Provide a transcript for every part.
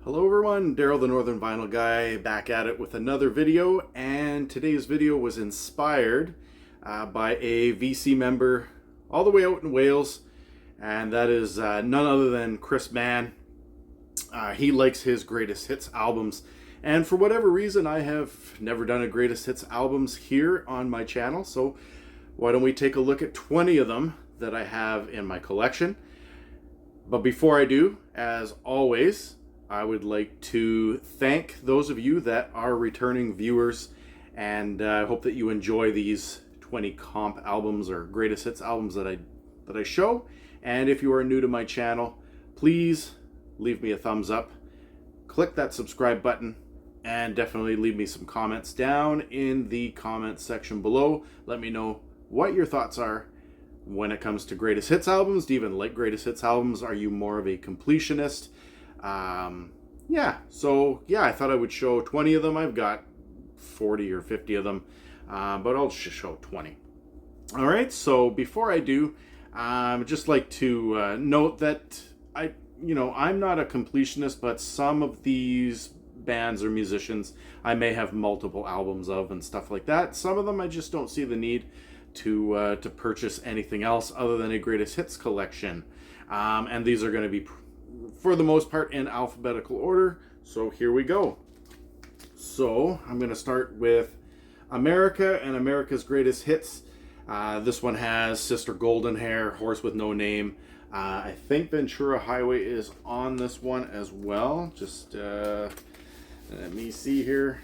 Hello everyone, Daryl the Northern Vinyl Guy back at it with another video, and today's video was inspired by a VC member all the way out in Wales, and that is none other than Chris Mann. He likes his greatest hits albums, and for whatever reason I have never done a greatest hits albums here on my channel, so why don't we take a look at 20 of them that I have in my collection. But before I do, as always, I would like to thank those of you that are returning viewers, and I hope that you enjoy these 20 comp albums or greatest hits albums that I show. And if you are new to my channel, please leave me a thumbs up, click that subscribe button, and definitely leave me some comments down in the comments section below. Let me know what your thoughts are when it comes to greatest hits albums. Do you even like greatest hits albums? Are you more of a completionist? I thought I would show 20 of them. I've got 40 or 50 of them, but I'll just show 20. All right, so before I do, I'd just like to note that I'm not a completionist, but some of these bands or musicians I may have multiple albums of and stuff like that. Some of them I just don't see the need to purchase anything else other than a greatest hits collection, and these are going to be for the most part in alphabetical order. So here we go. So I'm going to start with America and America's greatest hits. This one has Sister Golden Hair, Horse with No Name. I think Ventura Highway is on this one as well. Just let me see here.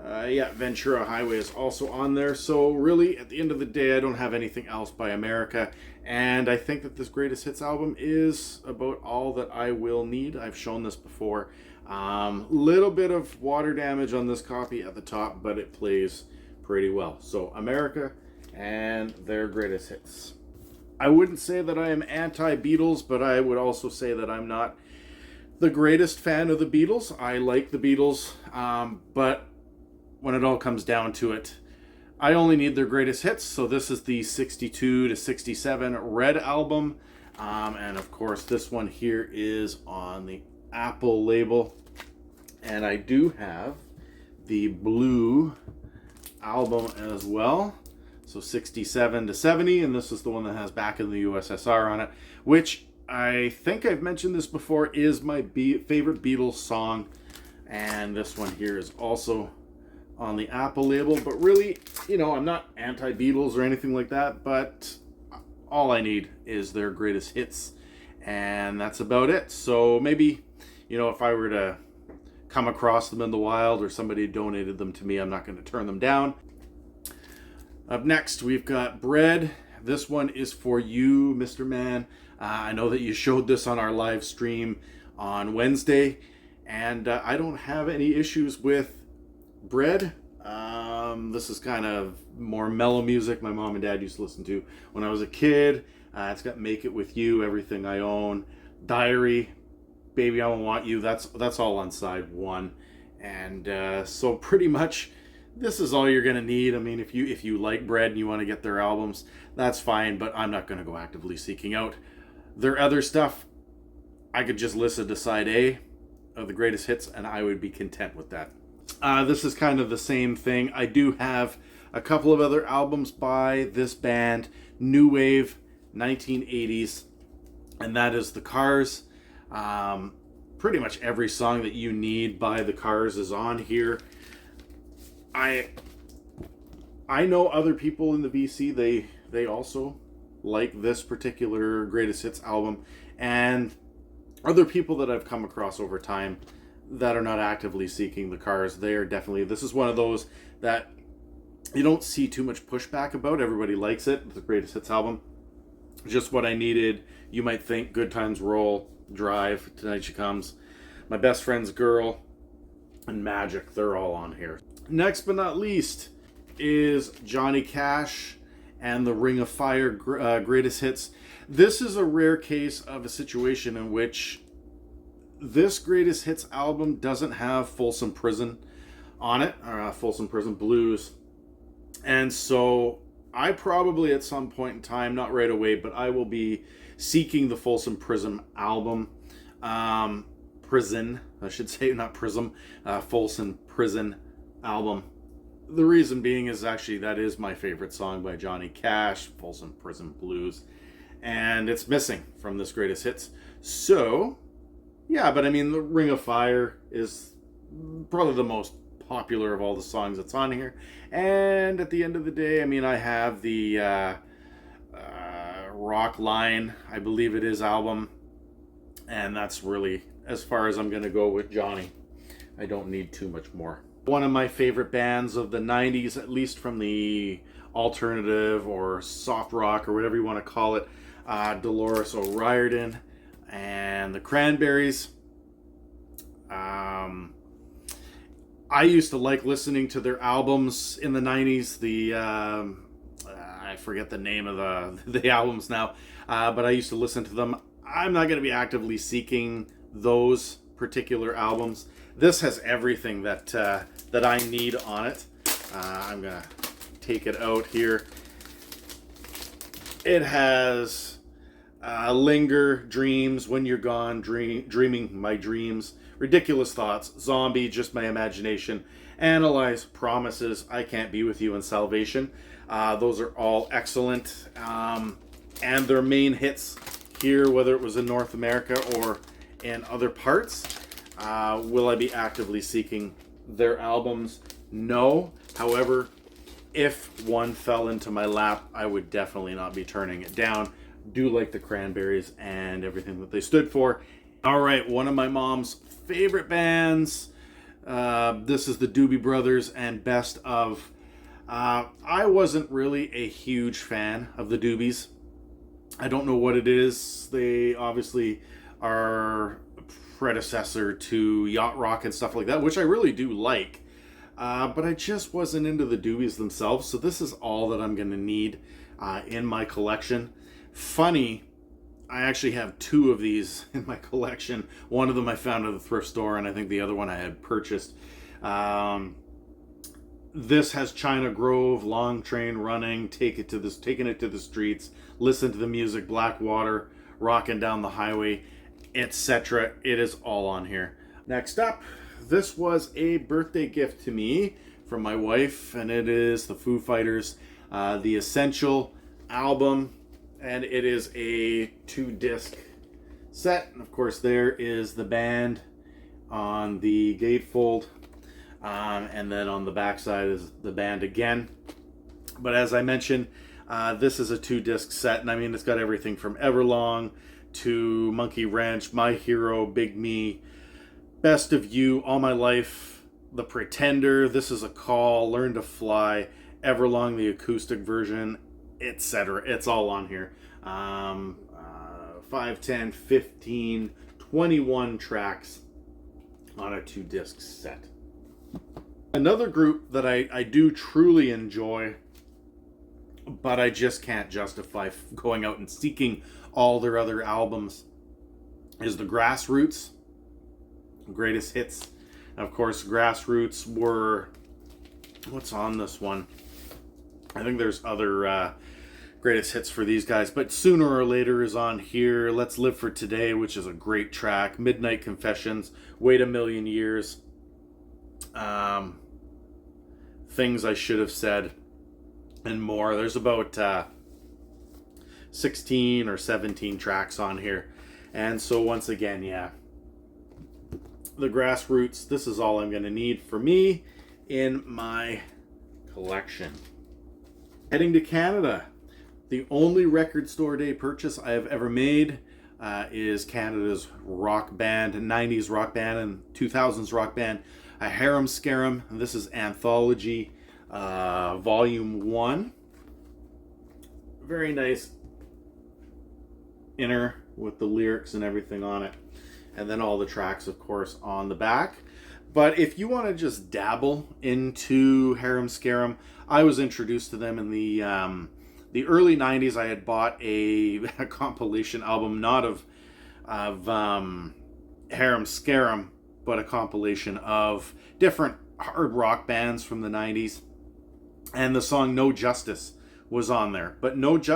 Ventura Highway is also on there. So really, at the end of the day, I don't have anything else by America. And I think that this greatest hits album is about all that I will need. I've shown this before. Little bit of water damage on this copy at the top, but it plays pretty well. So America and their greatest hits. I wouldn't say that I am anti-Beatles, but I would also say that I'm not the greatest fan of the Beatles. I like the Beatles, but when it all comes down to it, I only need their greatest hits. So this is the 62 to 67 Red album. And of course, this one here is on the Apple label. And I do have the Blue album as well. So 67 to 70. And this is the one that has Back in the USSR on it, which I think I've mentioned this before is my favorite Beatles song. And this one here is also on the Apple label, but really, I'm not anti-Beatles or anything like that, but all I need is their greatest hits, and that's about it. So maybe, if I were to come across them in the wild or somebody donated them to me, I'm not going to turn them down. Up next, we've got Bread. This one is for you, Mr. Mann. I know that you showed this on our live stream on Wednesday, and I don't have any issues with Bread. This is kind of more mellow music my mom and dad used to listen to when I was a kid. It's got Make It With You, Everything I Own, Diary, Baby I Won't Want You. That's all on side one. And so pretty much this is all you're gonna need. I mean, if you like Bread and you want to get their albums, that's fine, but I'm not gonna go actively seeking out their other stuff. I could just listen to side A of the greatest hits and I would be content with that. This is kind of the same thing. I do have a couple of other albums by this band, New Wave, 1980s, and that is The Cars. Pretty much every song that you need by The Cars is on here. I know other people in the VC, they also like this particular greatest hits album, and other people that I've come across over time that are not actively seeking The Cars, they are definitely, this is one of those that you don't see too much pushback about. Everybody likes it. The greatest hits album, just what I needed. You might think Good Times Roll, Drive, Tonight She Comes, My Best Friend's Girl, and Magic. They're all on here. Next but not least is Johnny Cash and the Ring of Fire greatest hits. This is a rare case of a situation in which this greatest hits album doesn't have Folsom Prison on it, or Folsom Prison Blues. And so I probably at some point in time, not right away, but I will be seeking the Folsom Prison album. Prison, I should say, not Prism, Folsom Prison album. The reason being is actually that is my favorite song by Johnny Cash, Folsom Prison Blues, and it's missing from this greatest hits. So, yeah, but I mean, the Ring of Fire is probably the most popular of all the songs that's on here. And at the end of the day, I mean, I have the Rock Line, I believe it is, album, and that's really as far as I'm going to go with Johnny. I don't need too much more. One of my favorite bands of the 90s, at least from the alternative or soft rock or whatever you want to call it, Dolores O'Riordan and the Cranberries. I used to like listening to their albums in the 90s. I forget the name of the albums now, but I used to listen to them. I'm not going to be actively seeking those particular albums. This has everything that I need on it. I'm going to take it out here. It has Linger, Dreams, When You're Gone, Dreaming My Dreams, Ridiculous Thoughts, Zombie, Just My Imagination, Analyze, Promises, I Can't Be With You, and Salvation. Those are all excellent. And their main hits here, whether it was in North America or in other parts. Will I be actively seeking their albums? No. However, if one fell into my lap, I would definitely not be turning it down. Do like the Cranberries and everything that they stood for. All right, one of my mom's favorite bands. This is the Doobie Brothers and Best Of. I wasn't really a huge fan of the Doobies. I don't know what it is. They obviously are predecessor to yacht rock and stuff like that, which I really do like, but I just wasn't into the Doobies themselves, so this is all that I'm going to need in my collection. Funny, I actually have two of these in my collection. One of them I found at the thrift store, and I think the other one I had purchased. This has China Grove, Long Train Running, Taking It to the Streets, Listen to the Music, Blackwater, Rockin' Down the Highway, etc. It is all on here. Next up, this was a birthday gift to me from my wife, and it is the Foo Fighters, the Essential album, and it is a 2-disc set. And of course, there is the band on the gatefold, and then on the backside is the band again. But as I mentioned, this is a 2-disc set, and I mean, it's got everything from Everlong to Monkey Wrench, My Hero, Big Me, Best of You, All My Life, The Pretender, This Is a Call, Learn to Fly, Everlong, the acoustic version, etc. It's all on here. 5, 10, 15, 21 tracks on a 2-disc set. Another group that I do truly enjoy, but I just can't justify going out and seeking all their other albums, is the Grassroots, greatest hits. And of course, Grassroots were, what's on this one? I think there's other greatest hits for these guys, but Sooner or Later is on here. Let's Live for Today, which is a great track. Midnight Confessions, Wait a Million Years, Things I Should Have Said, and more. There's about 16 or 17 tracks on here. And so once again, yeah, the Grassroots, this is all I'm going to need for me in my collection. Heading to Canada. The only record store day purchase I have ever made is Canada's rock band, 90s rock band and 2000s rock band, a Harem Scarum. This is Anthology Volume 1. Very nice inner with the lyrics and everything on it, and then all the tracks, of course, on the back. But if you want to just dabble into Harem Scarum, I was introduced to them in the early 90s. I had bought a compilation album, not of Harem Scarum, but a compilation of different hard rock bands from the 90s, and the song No Justice was on there. But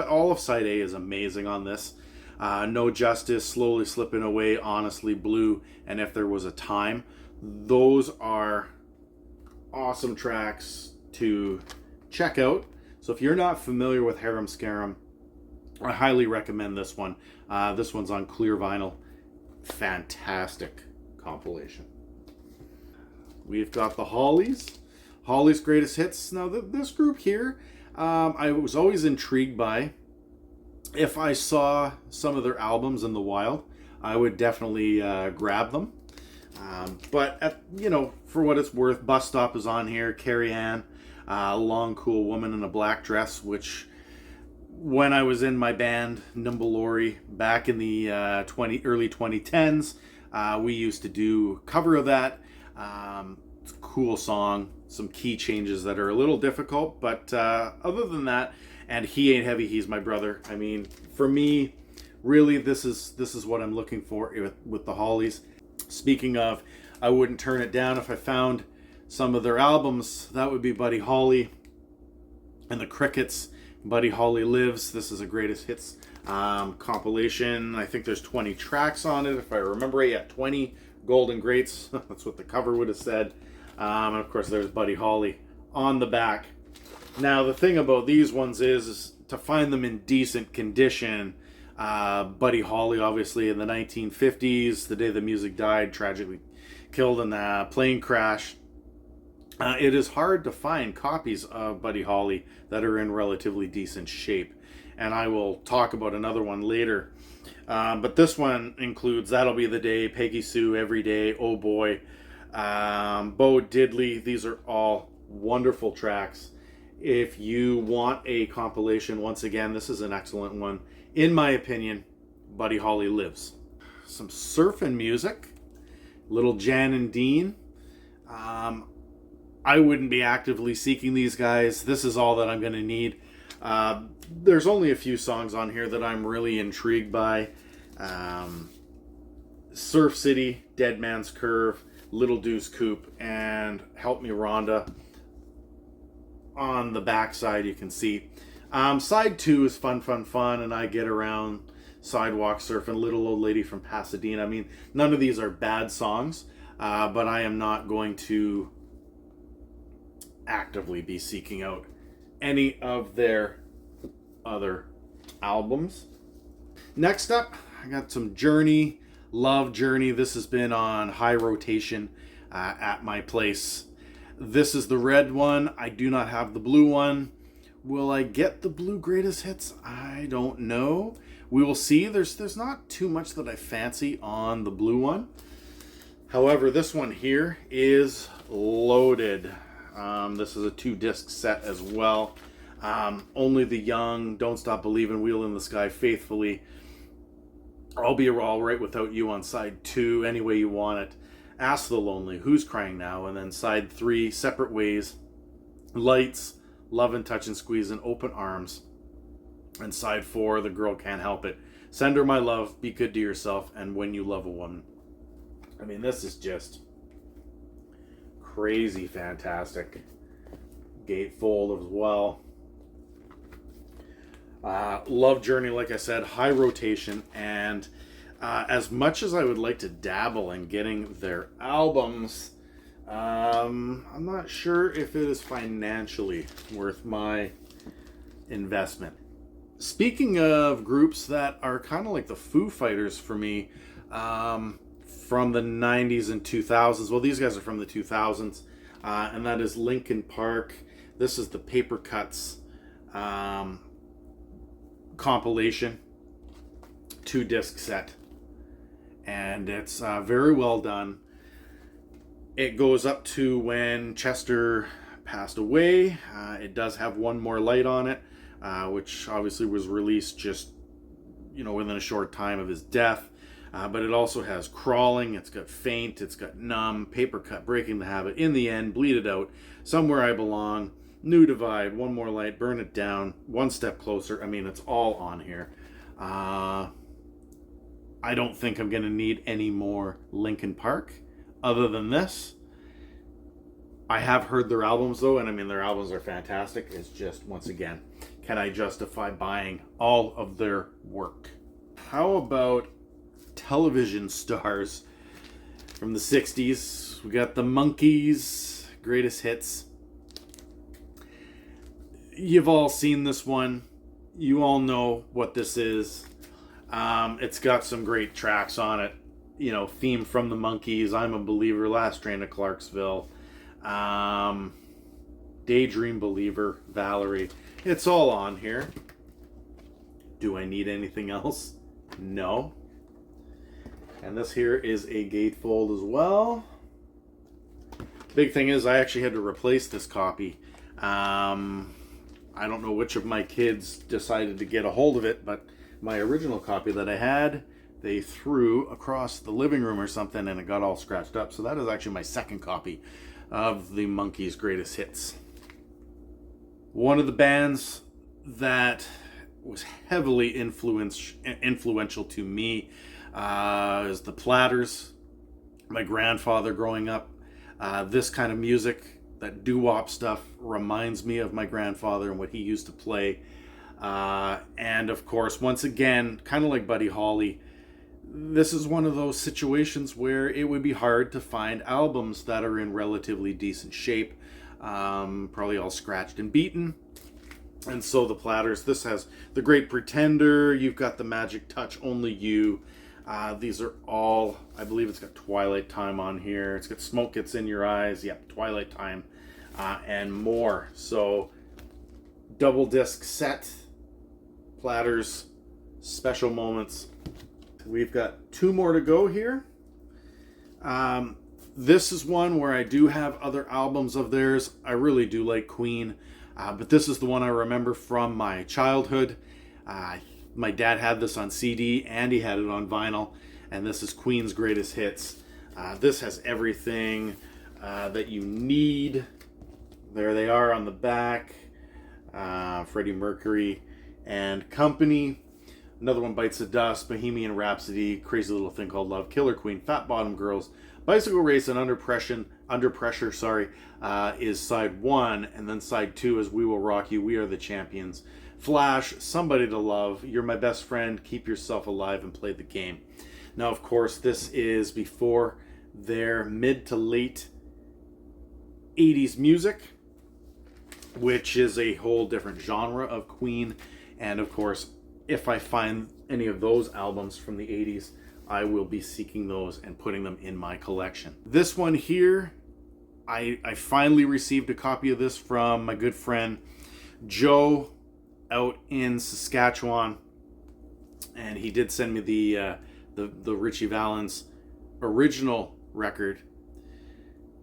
all of side A is amazing on this. No Justice, Slowly Slipping Away, Honestly Blue, and If There Was a Time. Those are awesome tracks to check out. So if you're not familiar with Harem Scarum, I highly recommend this one. This one's on clear vinyl. Fantastic compilation. We've got the Hollies. Hollies Greatest Hits. Now, this group here, I was always intrigued by. If I saw some of their albums in the wild, I would definitely grab them. But, for what it's worth, Bus Stop is on here. Carrie Ann, Long Cool Woman in a Black Dress, which when I was in my band, Nimble Lorry, back in the early 2010s, we used to do a cover of that. It's a cool song. Some key changes that are a little difficult, but other than that, and He Ain't Heavy, He's My Brother. I mean, for me, really, this is what I'm looking for with the Hollies. Speaking of, I wouldn't turn it down if I found some of their albums. That would be Buddy Holly and the Crickets. Buddy Holly Lives. This is a greatest hits compilation. I think there's 20 tracks on it, if I remember right. Yeah, 20 golden greats. That's what the cover would have said. And of course, there's Buddy Holly on the back. Now, the thing about these ones is to find them in decent condition. Buddy Holly, obviously, in the 1950s, the day the music died, tragically killed in a plane crash. It is hard to find copies of Buddy Holly that are in relatively decent shape. And I will talk about another one later. But this one includes That'll Be the Day, Peggy Sue, Every Day, Oh Boy, Bo Diddley. These are all wonderful tracks. If you want a compilation, once again, this is an excellent one. In my opinion, Buddy Holly Lives. Some surfing music. Little Jan and Dean. I wouldn't be actively seeking these guys. This is all that I'm going to need. There's only a few songs on here that I'm really intrigued by. Surf City, Dead Man's Curve, Little Deuce Coupe, and Help Me Rhonda. On the back side, you can see. Side 2 is Fun, Fun, Fun, and I Get Around, Sidewalk Surfing, Little Old Lady from Pasadena. I mean, none of these are bad songs, but I am not going to actively be seeking out any of their other albums. Next up, I got some Journey, Love Journey. This has been on high rotation at my place. This is the red one. I do not have the blue one. Will I get the blue greatest hits? I don't know. We will see. There's not too much that I fancy on the blue one. However, this one here is loaded. This is a 2-disc set as well. Only the Young, Don't Stop Believin', Wheel in the Sky, Faithfully, I'll Be All Right Without You on side 2, Any Way You Want It, Ask the Lonely, Who's Crying Now, and then side 3, Separate Ways, Lights, Love and Touch and Squeeze, and Open Arms, and side 4, The Girl Can't Help It, Send Her My Love, Be Good to Yourself, and When You Love a Woman. I mean, this is just crazy fantastic. Gatefold as well. Love Journey, like I said, high rotation, and as much as I would like to dabble in getting their albums, I'm not sure if it is financially worth my investment. Speaking of groups that are kind of like the Foo Fighters for me, from the 90s and 2000s, well, these guys are from the 2000s, and that is Linkin Park. This is the Paper Cuts compilation, 2-disc set, and it's very well done. It goes up to when Chester passed away. It does have One More Light on it, which obviously was released just within a short time of his death. But it also has Crawling, it's got Faint, it's got Numb, Paper Cut, Breaking the Habit, In the End, Bleed It Out, Somewhere I Belong, New Divide, One More Light, Burn It Down, One Step Closer. I mean, it's all on here. I don't think I'm going to need any more Linkin Park other than this. I have heard their albums, though, and I mean, their albums are fantastic. It's just, once again, can I justify buying all of their work? how about television stars from the 60s? We got the Monkees, greatest hits. You've all seen this one. You all know what this is. It's got some great tracks on it. You know, theme from the Monkees, I'm a Believer, Last Train to Clarksville, Daydream Believer, Valerie. It's all on here. Do I need anything else? No. And this here is a gatefold as well. Big thing is I actually had to replace this copy. I don't know which of my kids decided to get a hold of it, but my original copy that I had, they threw across the living room or something and it got all scratched up. So that is actually my second copy of the Monkees' greatest hits. One of the bands that was heavily influential to me is the Platters. My grandfather growing up, this kind of music, that doo-wop stuff, reminds me of my grandfather and what he used to play. And of course, once again, kind of like Buddy Holly, this is one of those situations where it would be hard to find albums that are in relatively decent shape, probably all scratched and beaten. And so the Platters, this has The Great Pretender, you've got The Magic Touch, Only You. These are all, I believe it's got Twilight Time on here. It's got Smoke Gets in Your Eyes, yep, Twilight Time, and more. So, double disc set, Platters, Special Moments. We've got two more to go here. This is one where I do have other albums of theirs. I really do like Queen, but this is the one I remember from my childhood. My dad had this on CD and he had it on vinyl, and this is Queen's Greatest Hits. This has everything that you need. There they are on the back. Freddie Mercury and Company. Another one, Bites the Dust, Bohemian Rhapsody, Crazy Little Thing Called Love, Killer Queen, Fat Bottom Girls, Bicycle Race, and Under Pressure, is side 1, and then side 2 is We Will Rock You, We Are the Champions, Flash, Somebody to Love, You're My Best Friend, Keep Yourself Alive, and Play the Game. Now, of course, this is before their mid to late 80s music, which is a whole different genre of Queen, and of course, if I find any of those albums from the 80s, I will be seeking those and putting them in my collection. This one here, I finally received a copy of this from my good friend Joe out in Saskatchewan, and he did send me the Richie Valens original record.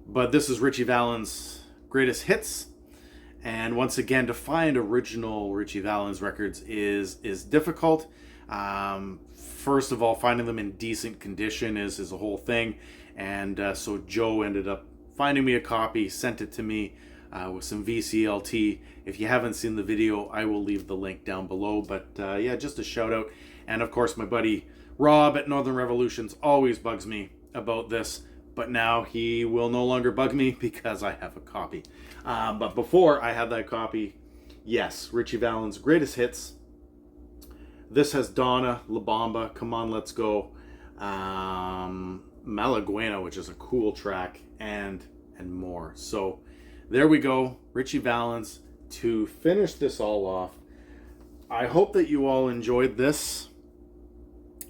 But this is Richie Valens' greatest hits. And once again, to find original Richie Valens records is difficult. First of all, finding them in decent condition is a whole thing. And so Joe ended up finding me a copy, sent it to me with some VCLT. If you haven't seen the video, I will leave the link down below. But yeah, just a shout out. And of course, my buddy Rob at Northern Revolutions always bugs me about this. But now he will no longer bug me because I have a copy. But before I had that copy, yes, Richie Valens' greatest hits. This has Donna, La Bamba, Come On, Let's Go, Malaguena, which is a cool track, and more. So there we go, Richie Valens. To finish this all off, I hope that you all enjoyed this.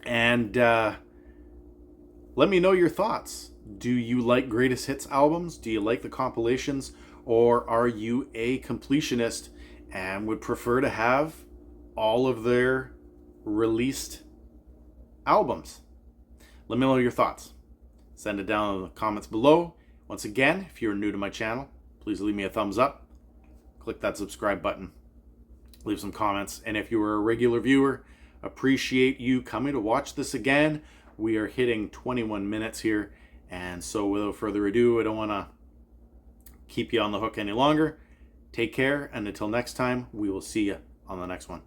And let me know your thoughts. Do you like greatest hits albums? Do you like the compilations? Or are you a completionist and would prefer to have all of their released albums? Let me know your thoughts. Send it down in the comments below. Once again, if you're new to my channel, please leave me a thumbs up. Click that subscribe button. Leave some comments. And if you are a regular viewer, appreciate you coming to watch this again. We are hitting 21 minutes here. And so without further ado, I don't want to keep you on the hook any longer. Take care, and until next time, we will see you on the next one.